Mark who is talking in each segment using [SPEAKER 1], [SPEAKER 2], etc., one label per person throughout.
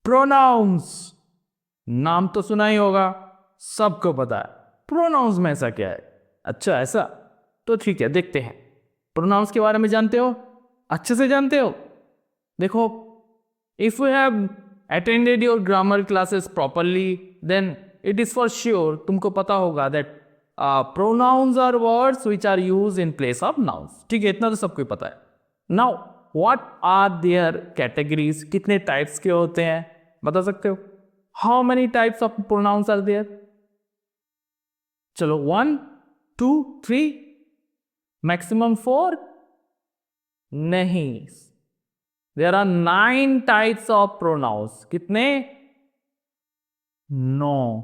[SPEAKER 1] Pronounce, नाम तो सुना ही होगा, सबको पता है। प्रोनाउंस में ऐसा क्या है? अच्छा ऐसा, तो ठीक है, देखते हैं। प्रोनाउंस के बारे में जानते हो? अच्छे से जानते हो? देखो, if you have attended your grammar classes properly, then it is for sure तुमको पता होगा that pronouns are words which are use in place of nouns. ठीक है, इतना तो सबको पता है। Now what are their categories, कितने टाइप्स के होते हैं बता सकते हो? How many types of pronouns are there? चलो 1 2 3, मैक्सिमम 4? नहीं, there are 9 types of pronounce. कितने? 9।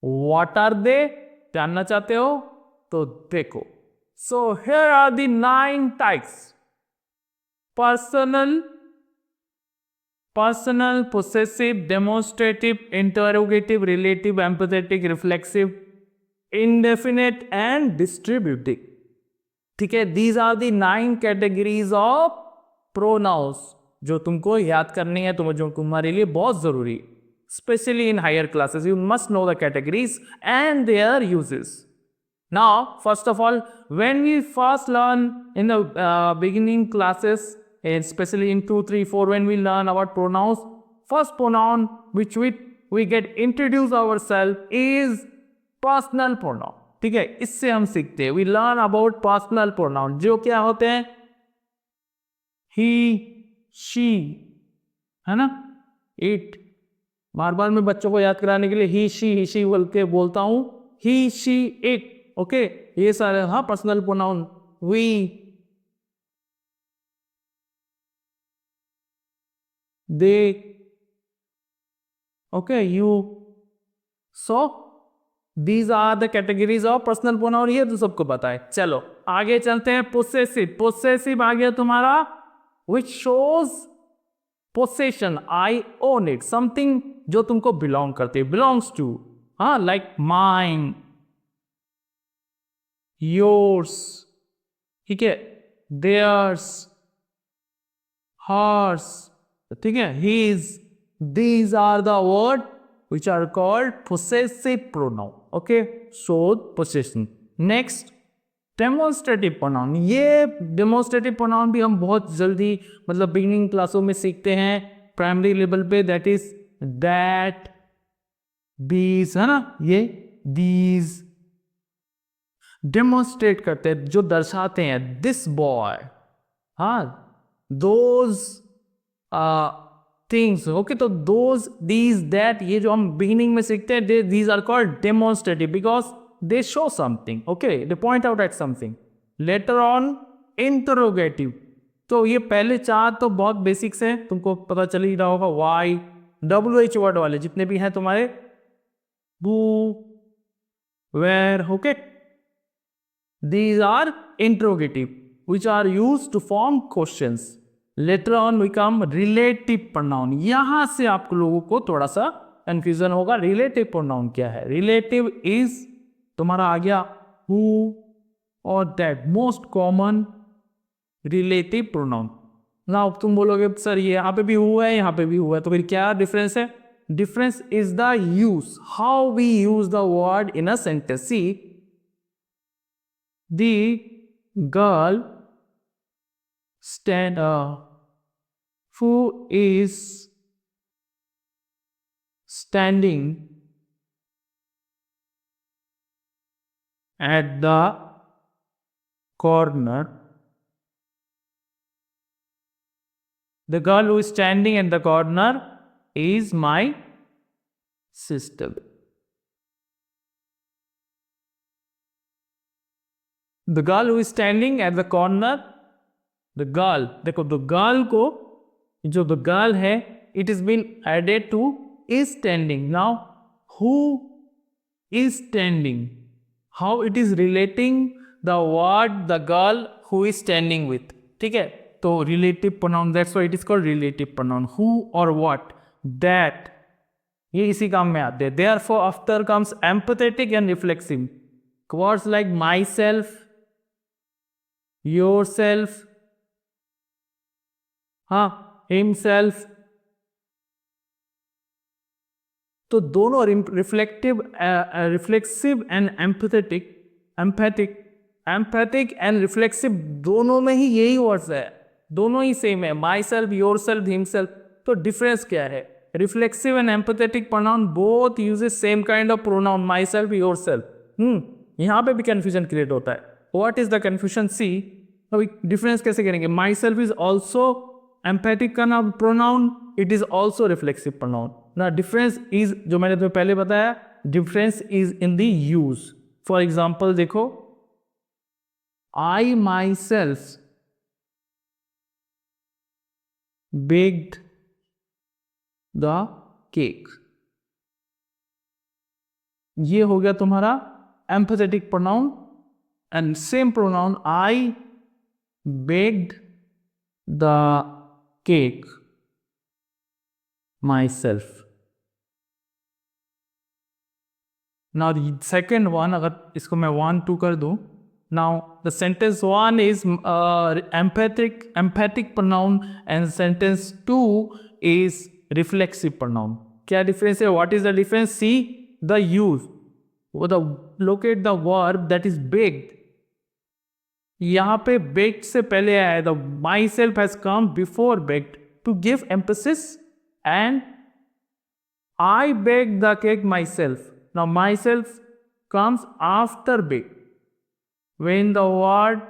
[SPEAKER 1] व्हाट आर दे, जानना चाहते हो तो देखो। So here are the 9 types. Personal, personal, possessive, demonstrative, interrogative, relative, empathetic, reflexive, indefinite and distributive. ठीक है, these are the 9 categories of pronouns जो तुमको याद करनी है, जो तुम्हारे लिए बहुत जरूरी, specially in higher classes. You must know the categories and their uses. Now, first of all, when we first learn in the beginning classes, especially in 2, 3, 4, when we learn about pronouns, first pronoun which we get introduce ourselves is personal pronoun. ठीक है, इससे हम सीखते हैं, we learn about personal pronoun, जो क्या होते हैं? he, she, है ना, it। बार बार मैं बच्चों को याद कराने के लिए ही शी बोल के बोलता हूं, ही शी इट। ओके, ये सारे हाँ personal pronoun. We, they, okay, you. So these are the categories of personal pronoun, ये तो सबको पता है। चलो आगे चलते हैं। पोसेसिव, पोसेसिव आ गया तुम्हारा, which shows possession, I own it, something जो तुमको बिलोंग करती है, बिलोंग्स टू। हाँ, लाइक माइन, योर्स, ठीक है, देयर्स, हर्स, ठीक है, his. These are the word which are called possessive pronoun. Okay, so possession. Next, demonstrative pronoun. ये डेमोन्स्ट्रेटिव प्रोनाउन भी हम बहुत जल्दी, मतलब बिगिनिंग क्लासों में सीखते हैं, प्राइमरी लेवल पे। दैट इज दैट, दीज, है ना, ये दीज डेमोन्स्ट्रेट करते हैं, जो दर्शाते हैं। दिस बॉय, हाँ, दोज थिंग्स। ओके, तो दोज, दीज, दैट, ये जो हम बिगिनिंग में सीखते हैं, these are called demonstrative because they show something. Okay, they point out at something. Later on, interrogative. तो ये पहले 4 तो बहुत बेसिक्स हैं, तुमको पता चल ही रहा होगा। वाई, WH वर्ड वाले जितने भी हैं तुम्हारे, who, where. Okay, these are interrogative which are used to form questions. Later on become relative pronoun. यहां से आप लोगों को थोड़ा सा कंफ्यूजन होगा। रिलेटिव प्रोनाउन क्या है? रिलेटिव इज तुम्हारा आ गया who और that, most common relative pronoun. ना तुम बोलोगे सर ये यहाँ पे भी हुआ है, यहाँ पे भी हुआ है, तो फिर क्या डिफरेंस है? Difference is the use, how we use the word in a sentence. See, the girl who is standing at the corner, the girl who is standing at the corner is my sister. The girl who is standing at the corner, the girl, देखो the girl को, जो the girl है, it is been added to is standing. Now who is standing, how it is relating the word the girl who is standing with। ठीक है, तो relative pronoun, that's why it is called relative pronoun। who और what, that, ये इसी काम में आते हैं। Therefore after comes empathetic and reflexive words like myself, yourself, हाँ, himself. तो दोनों reflexive and empathic and reflexive दोनों में ही यही वर्ड्स है, दोनों ही सेम है, myself, yourself, himself. तो डिफरेंस क्या है? Reflexive and empathetic pronoun both uses same kind of pronoun, myself, yourself. यहाँ पे भी कंफ्यूजन क्रिएट होता है. What is the confusion? See, अभी डिफरेंस कैसे करेंगे? Myself is also empathic का नाम pronoun, it is also reflexive pronoun. ना डिफरेंस इज, जो मैंने तुम्हें पहले बताया, difference is in the use. For example देखो, I myself baked the cake, ये हो गया तुम्हारा empathetic pronoun. And same pronoun, I baked the cake myself. Now second one, अगर इसको मैं 1 2 कर दूं, now the sentence 1 is empathic pronoun and sentence 2 is reflexive pronoun. क्या डिफरेंस है? What is the difference? See the use, locate the verb that is baked. यहां पे baked से पहले आया, the my self has come before baked to give emphasis, and I baked the cake myself. Now myself comes after bake. When the word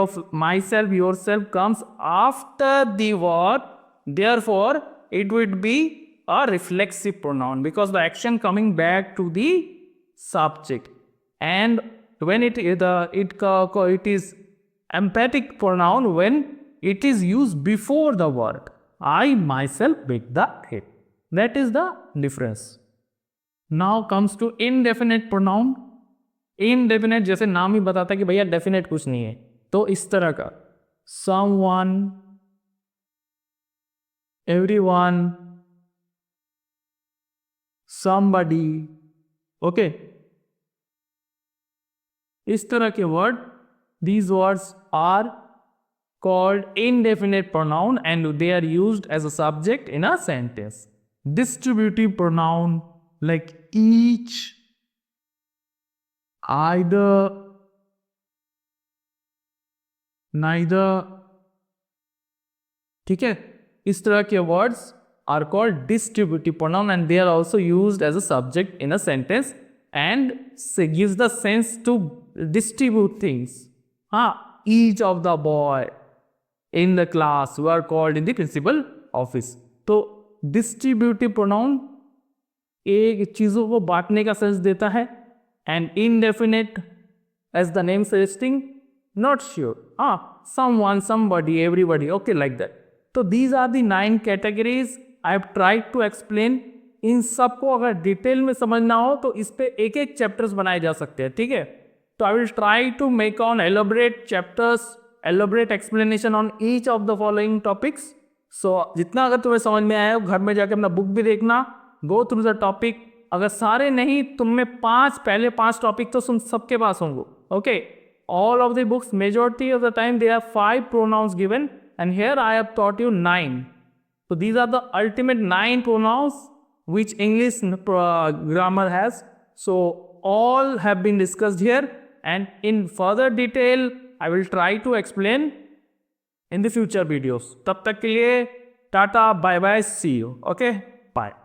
[SPEAKER 1] of myself, yourself comes after the word, therefore it would be a reflexive pronoun because the action coming back to the subject. And when it is emphatic pronoun when it is used before the word. I myself baked the cake. That is the difference. Now comes to indefinite pronoun. Indefinite जैसे नाम ही बताता है कि भैया definite कुछ नहीं है, तो इस तरह का someone, everyone, somebody, okay, इस तरह के word, these words are called indefinite pronoun and they are used as a subject in a sentence. Distributive pronoun like each, either, neither, ठीक है, इस तरह के words are called distributive pronoun and they are also used as a subject in a sentence and gives the sense to distribute things. Each of the boy in the class were called in the principal office. तो distributive pronoun एक चीजों को बांटने का sense देता है, and indefinite as the name suggesting, not sure, someone, somebody, everybody, okay, like that. तो these are the 9 categories I have tried to explain. इन सबको अगर डिटेल में समझना हो तो इस पे एक एक चैप्टर्स बनाए जा सकते हैं, ठीक है. तो I will try to make on elaborate chapters, elaborate explanation on each of the following topics. So जितना अगर तुम्हें समझ में आया, घर में जाके अपना बुक भी देखना, go through the topic. अगर सारे नहीं, तुम में पहले 5 टॉपिक तो तुम सबके पास होंगे, okay. All of the books, majority of the time they have 5 pronouns given and here I have taught you 9. So these are the ultimate 9 pronouns which English grammar has. So all have been discussed here and in further detail I will try to explain in the future videos. तब तक के लिए टाटा, bye bye, see you. Okay, bye.